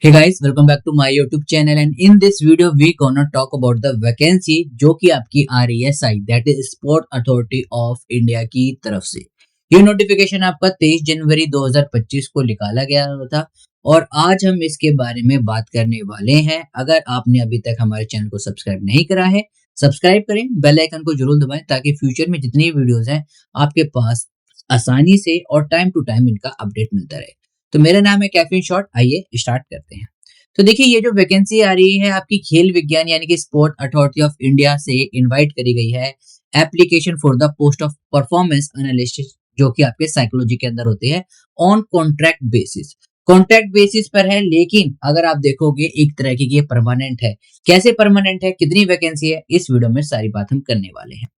Hey guys, welcome back to my YouTube channel and in this video we gonna talk about the vacancy जो कि आपकी आ रही है Sai that is sport authority of India की तरफ से। ये नोटिफिकेशन आपका 23 जनवरी 2025 को निकाला गया था और आज हम इसके बारे में बात करने वाले हैं। अगर आपने अभी तक हमारे चैनल को सब्सक्राइब नहीं करा है, सब्सक्राइब करें, बेल आइकन को जरूर दबाएं ताकि फ्यूचर में जितनी वीडियोस हैं आपके पास आसानी से और टाइम टू टाइम इनका अपडेट मिलता रहे। तो मेरा नाम है कैफीन शॉट, आइए स्टार्ट करते हैं। तो देखिए, ये जो वैकेंसी आ रही है आपकी खेल विज्ञान यानी कि स्पोर्ट अथॉरिटी ऑफ इंडिया से इनवाइट करी गई है application for the post of performance analyst, जो कि आपके साइकोलॉजी के अंदर होते हैं on contract basis. Contract basis पर है, लेकिन अगर आप देखोगे एक तरह की ये परमानेंट है। कैसे परमानेंट है, कितनी वैकेंसी है, इस वीडियो में सारी बात हम करने वाले हैं।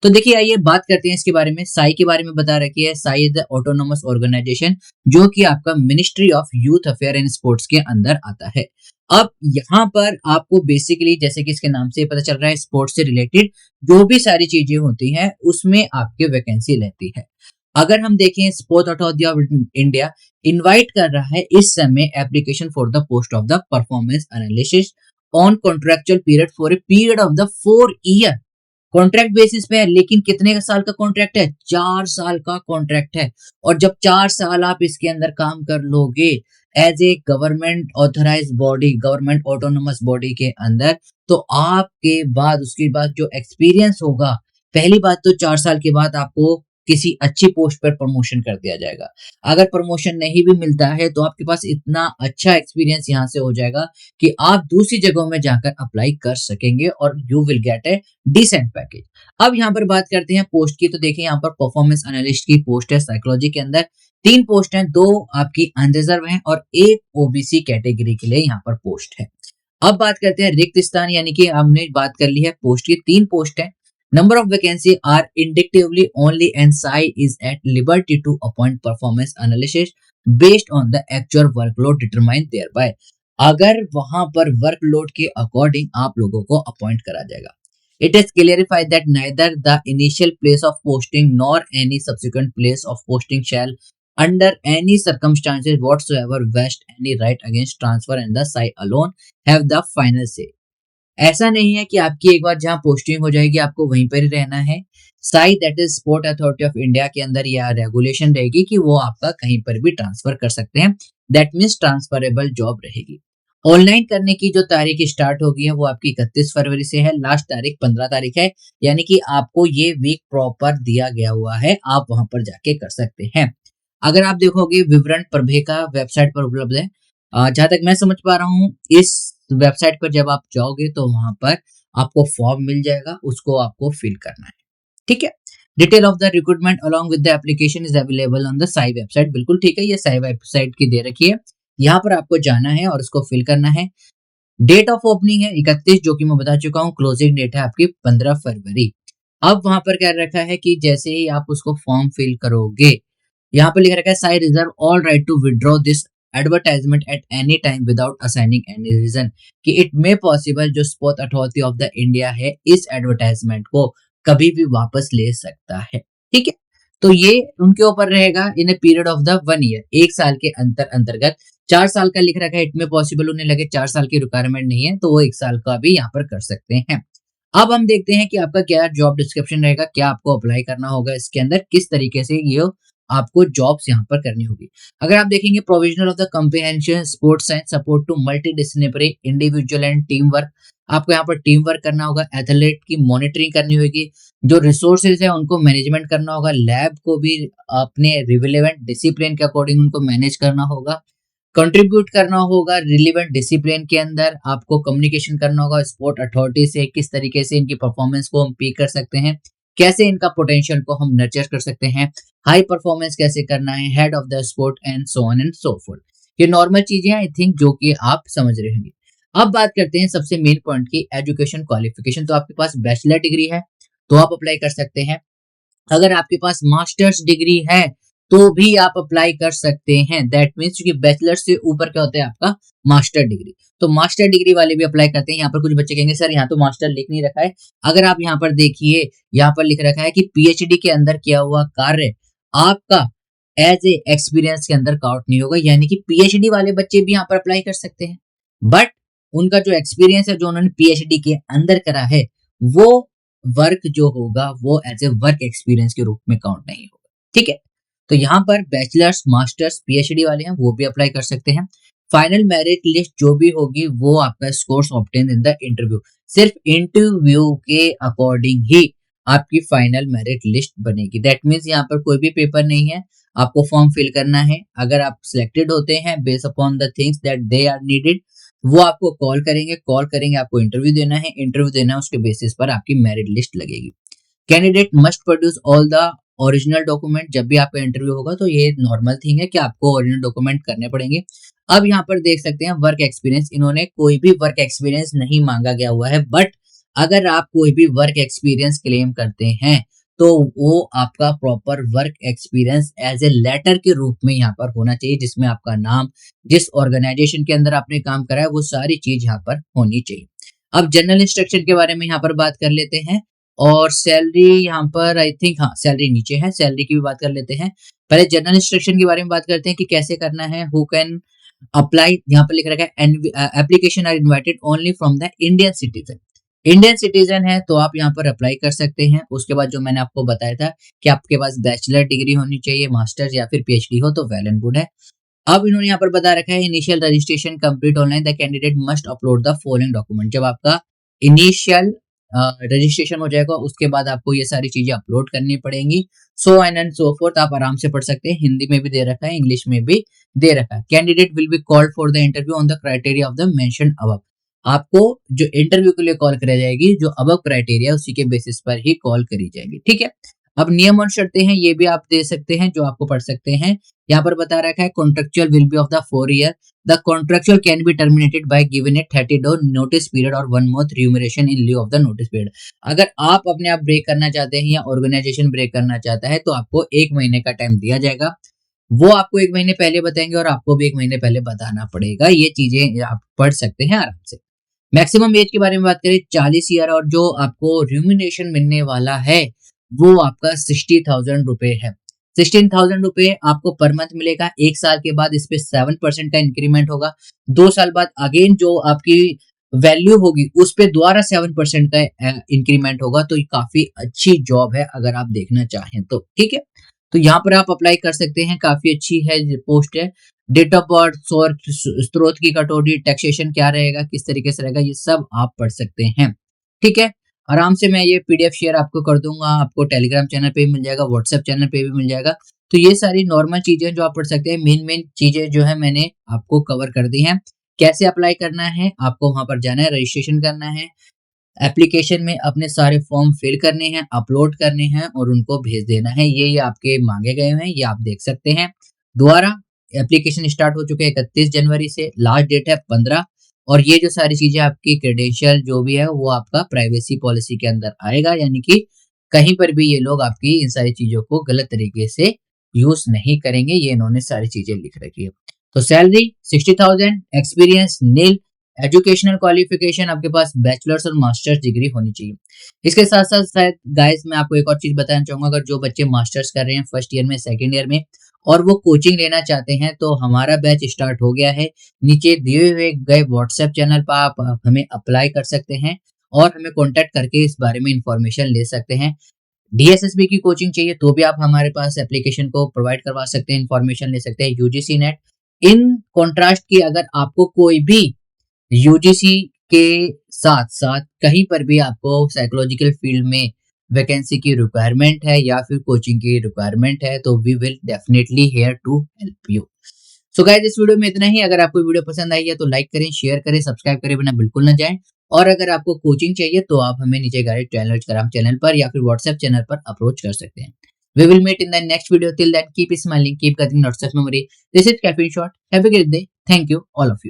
तो देखिए, आइए बात करते हैं इसके बारे में। साई के बारे में बता रखी है, SAI is the autonomous organisation जो कि आपका ministry of youth affair and sports के अंदर आता है। अब यहाँ पर आपको बेसिकली जैसे कि इसके नाम से पता चल रहा है, स्पोर्ट्स से रिलेटेड जो भी सारी चीजें होती हैं उसमें आपके वैकेंसी रहती है। अगर हम देखें, sport authority of India invite कर रहा है इस समय application for the post of the performance analysis on contractual period for a period of the 4 year. Contract basis पे है, लेकिन कितने का साल का कॉन्ट्रैक्ट है? 4 साल का कॉन्ट्रैक्ट है। और जब 4 साल आप इसके अंदर काम कर लोगे as a government authorise body, government autonomous body के अंदर, तो आपके बाद उसके बाद जो एक्सपीरियंस होगा, पहली बात तो 4 साल के बाद आपको किसी अच्छी पोस्ट पर प्रमोशन कर दिया जाएगा। अगर प्रमोशन नहीं भी मिलता है तो आपके पास इतना अच्छा एक्सपीरियंस यहाँ से हो जाएगा कि आप दूसरी जगहों में जाकर अप्लाई कर सकेंगे और you will get a decent package. अब यहाँ पर बात करते हैं पोस्ट की। तो देखिए, यहाँ पर परफॉर्मेंस एनालिस्ट की पोस्ट है साइकोलॉजी के अंदर। 3 पोस्ट हैं, 2 आपकी अनरिजर्व हैं और 1 ओबीसी कैटेगरी के लिए यहाँ पर पोस्ट है। अब बात करते हैं रिक्त स्थान, यानी कि हमने बात कर ली है पोस्ट की। 3 पोस्ट है। Number of vacancy are indicatively only and SAI is at liberty to appoint performance analysis based on the actual workload determined thereby। अगर वहां पर वर्कलोड के अकॉर्डिंग आप लोगों को अपॉइंट करा जाएगा। It is clarified that neither the initial place of posting nor any subsequent place of posting shall under any circumstances whatsoever vest any right against transfer and the SAI alone have the final say। ऐसा नहीं है कि आपकी एक बार जहां posting हो जाएगी आपको वहीं पर ही रहना है। Sai that is sport authority of India के अंदर यह रेगुलेशन रहेगी कि वो आपका कहीं पर भी ट्रांसफर कर सकते हैं। दैट मीन्स ट्रांसफरेबल जॉब रहेगी। ऑनलाइन करने की जो तारीख स्टार्ट होगी है वो आपकी 31 फरवरी से है। लास्ट तारीख 15 तारीख है, यानी कि आपको ये वीक प्रॉपर दिया गया हुआ है, आप वहां पर जाके कर सकते हैं। अगर आप देखोगे, विवरण प्रभेका वेबसाइट पर उपलब्ध है। जहां तक मैं समझ पा रहा हूँ, इस वेबसाइट पर जब आप जाओगे तो वहां पर आपको फॉर्म मिल जाएगा, उसको आपको फिल करना है। ठीक है। Detail of the recruitment along with the application is available on the Sai website. बिल्कुल ठीक है, ये साई वेबसाइट की दे रखी है। यहाँ पर आपको जाना है और उसको फिल करना है। डेट ऑफ ओपनिंग है 31, जो कि मैं बता चुका हूँ। क्लोजिंग डेट है आपकी 15 फरवरी। अब वहां पर क्या रखा है कि जैसे ही आप उसको फॉर्म फिल करोगे, यहाँ पर लिख रखा है SAI reserve all right to withdraw this advertisement at any time without assigning any reason, कि इट मे पॉसिबल जो sport authority of the India है इस एडवर्टाइजमेंट को कभी भी वापस ले सकता है। ठीक है। तो ये उनके ऊपर रहेगा in a period of the 1 year, 1 साल के अंतर्गत। 4 साल का लिख रखा है, इट में पॉसिबल, उन्हें लगे 4 साल की रिक्वायरमेंट नहीं है तो वो 1 साल का भी यहाँ पर कर सकते हैं। अब हम देखते हैं कि आपका क्या जॉब डिस्क्रिप्शन रहेगा, क्या आपको अप्लाई करना होगा इसके अंदर, किस तरीके से ये आपको जॉब्स यहाँ पर करनी होगी। अगर आप देखेंगे, provisional of the comprehension sports science support to multidisciplinary individual and team work, आपको यहाँ पर टीम वर्क करना होगा। एथलीट की मॉनिटरिंग करनी होगी, जो रिसोर्सेज है उनको मैनेजमेंट करना होगा। लैब को भी अपने रिलेवेंट डिसिप्लिन के अकॉर्डिंग उनको मैनेज करना होगा। कंट्रीब्यूट करना होगा रिलेवेंट डिसिप्लिन के अंदर, आपको कम्युनिकेशन करना होगा स्पोर्ट अथॉरिटी से, किस तरीके से इनकी परफॉर्मेंस को हम पीक कर सकते हैं, कैसे इनका पोटेंशियल को हम नर्चर कर सकते हैं, हाई परफॉर्मेंस कैसे करना है, head of the sport and so on and so fourth. ये नॉर्मल चीजें हैं आई थिंक, जो कि आप समझ रहे होंगे। अब बात करते हैं सबसे मेन पॉइंट की, एजुकेशन क्वालिफिकेशन। तो आपके पास बैचलर डिग्री है तो आप अप्लाई कर सकते हैं। अगर आपके पास मास्टर्स डिग्री है तो भी आप अप्लाई कर सकते हैं। दैट मीन्स क्योंकि बैचलर से ऊपर क्या होता है आपका मास्टर डिग्री, तो मास्टर डिग्री वाले भी अप्लाई करते हैं। यहाँ पर कुछ बच्चे कहेंगे सर यहाँ तो मास्टर लिख नहीं रखा है। अगर आप यहाँ पर देखिए, यहाँ पर लिख रखा है कि पीएचडी के अंदर किया हुआ कार्य आपका एज ए एक्सपीरियंस के अंदर काउंट नहीं होगा, यानी कि पीएचडी वाले बच्चे भी यहाँ पर अप्लाई कर सकते हैं, बट उनका जो एक्सपीरियंस है जो उन्होंने पीएचडी के अंदर करा है वो वर्क जो होगा वो एज ए वर्क एक्सपीरियंस के रूप में काउंट नहीं होगा। ठीक है, तो यहाँ पर बैचलर्स मास्टर्स पीएचडी वाले हैं वो भी अप्लाई कर सकते हैं। फाइनल मेरिट लिस्ट जो भी होगी वो आपका scores obtain in the interview, सिर्फ इंटरव्यू के अकॉर्डिंग ही आपकी फाइनल मेरिट लिस्ट बनेगी। दैट मीन्स यहाँ पर कोई भी पेपर नहीं है, आपको फॉर्म फिल करना है। अगर आप सिलेक्टेड होते हैं based upon the things that they are needed, वो आपको कॉल करेंगे आपको इंटरव्यू देना है, उसके बेसिस पर आपकी मेरिट लिस्ट लगेगी। Candidate must produce all the original document. जब भी आपका इंटरव्यू होगा तो ये नॉर्मल थिंग है कि आपको ओरिजिनल डॉक्यूमेंट करने पड़ेंगे। अब यहाँ पर देख सकते हैं वर्क एक्सपीरियंस, इन्होंने कोई भी वर्क एक्सपीरियंस नहीं मांगा गया हुआ है, बट अगर आप कोई भी वर्क एक्सपीरियंस क्लेम करते हैं तो वो आपका proper work experience as a letter के रूप में यहाँ पर होना चाहिए, जिसमें आपका नाम, जिस ऑर्गेनाइजेशन के अंदर आपने काम करा है वो सारी चीज यहाँ पर होनी चाहिए। अब जनरल इंस्ट्रक्शन के बारे में यहाँ पर बात कर लेते हैं, और सैलरी यहाँ पर आई थिंक, हाँ सैलरी नीचे है, सैलरी की भी बात कर लेते हैं। पहले जनरल इंस्ट्रक्शन के बारे में बात करते हैं कि कैसे करना है। हु कैन अप्लाई, यहाँ पर लिख रखा है application are invited only from the Indian citizen. Indian citizen है तो आप यहाँ पर अप्लाई कर सकते हैं। उसके बाद जो मैंने आपको बताया था कि आपके पास बैचलर डिग्री होनी चाहिए, मास्टर्स या फिर पीएचडी हो तो वेल एंड गुड है। अब इन्होंने यहाँ पर बता रखा है initial registration complete online, the candidate must upload the following document. जब आपका इनिशियल रजिस्ट्रेशन हो जाएगा उसके बाद आपको ये सारी चीजें अपलोड करनी पड़ेंगी, सो एंड सो फोर्थ। आप आराम से पढ़ सकते हैं, हिंदी में भी दे रखा है, इंग्लिश में भी दे रखा है। Candidate will be called for the interview on the criteria of the mention above. आपको जो इंटरव्यू के लिए कॉल करी जाएगी जो अबव क्राइटेरिया उसी के बेसिस पर ही कॉल करी जाएगी। ठीक है, अब नियम और शर्तें हैं ये भी आप दे सकते हैं जो आपको पढ़ सकते हैं। यहाँ पर बता रखा है contractual will be of the 4 year, the contractual can be terminated bye given A 30 day notice period और 1 month remuneration in लिeu of the notice period. अगर आप अपने आप ब्रेक करना चाहते हैं या ऑर्गेनाइजेशन ब्रेक करना चाहता है तो आपको 1 महीने का टाइम दिया जाएगा, वो आपको 1 महीने पहले बताएंगे और आपको भी 1 महीने पहले बताना पड़ेगा। ये चीजें आप पढ़ सकते हैं आराम से। मैक्सिमम एज के बारे में बात करें 40 ईयर, और जो आपको रिम्यूनरेशन मिलने वाला है वो आपका 60,000 रुपए है। 16,000 रुपए आपको पर मंथ मिलेगा। 1 साल के बाद इस पे 7% का इंक्रीमेंट होगा। 2 साल बाद अगेन जो आपकी वैल्यू होगी उस पे दोबारा 7% का इंक्रीमेंट होगा। तो ये काफी अच्छी जॉब है अगर आप देखना चाहें तो। ठीक है, तो यहाँ पर आप अप्लाई कर सकते हैं, काफी अच्छी है पोस्ट है। डेट ऑफ बर्थ, स्रोत की कटौती, टैक्सेशन क्या रहेगा, किस तरीके से रहेगा, ये सब आप पढ़ सकते हैं। ठीक है, आराम से मैं ये पीडीएफ शेयर आपको कर दूंगा, आपको टेलीग्राम चैनल पे भी मिल जाएगा, व्हाट्सएप चैनल पे भी मिल जाएगा। तो ये सारी नॉर्मल चीजें जो आप पढ़ सकते हैं, मेन चीजें जो है मैंने आपको कवर कर दी हैं। कैसे अप्लाई करना है, आपको वहां पर जाना है, रजिस्ट्रेशन करना है, एप्लीकेशन में अपने सारे फॉर्म फिल करने हैं, अपलोड करने हैं और उनको भेज देना है। ये आपके मांगे गए हैं, ये आप देख सकते हैं। दोबारा एप्लीकेशन स्टार्ट हो चुके हैं 31 जनवरी से, लास्ट डेट है 15। और ये जो सारी चीजें आपकी क्रेडेंशियल जो भी है वो आपका प्राइवेसी पॉलिसी के अंदर आएगा, यानी कि कहीं पर भी ये लोग आपकी इन सारी चीजों को गलत तरीके से यूज नहीं करेंगे। ये इन्होंने सारी चीजें लिख रखी है। तो सैलरी 60,000, एक्सपीरियंस नील, एजुकेशनल क्वालिफिकेशन आपके पास बैचलर्स और मास्टर्स डिग्री होनी चाहिए। इसके साथ साथ शायद गाइस मैं आपको एक और चीज बताना चाहूंगा, अगर जो बच्चे मास्टर्स कर रहे हैं फर्स्ट ईयर में, सेकंड ईयर में, और वो कोचिंग लेना चाहते हैं तो हमारा बैच स्टार्ट हो गया है। नीचे दिए हुए गए व्हाट्सएप चैनल पर आप हमें अप्लाई कर सकते हैं और हमें कॉन्टेक्ट करके इस बारे में इंफॉर्मेशन ले सकते हैं। डीएसएसबी की कोचिंग चाहिए तो भी आप हमारे पास एप्लीकेशन को प्रोवाइड करवा सकते हैं, इंफॉर्मेशन ले सकते हैं। यूजीसी नेट, इन कॉन्ट्रास्ट की अगर आपको कोई भी यूजीसी के साथ साथ कहीं पर भी आपको साइकोलॉजिकल फील्ड में वैकेंसी की रिक्वायरमेंट है या फिर कोचिंग की रिक्वायरमेंट है तो we will definitely here to help you. So guys, इस वीडियो में इतना ही। अगर आपको वीडियो पसंद आई है तो लाइक करें, शेयर करें, सब्सक्राइब करें बिना बिल्कुल ना जाएं। और अगर आपको कोचिंग चाहिए तो आप हमें नीचे टेलीग्राम चैनल पर या फिर व्हाट्सएप चैनल पर अप्रोच कर सकते हैं। We will meet in the next video. Till then, keep smiling, keep cutting lots of memory. This is Caffeine Shot. Have a great day. Thank you, all of you.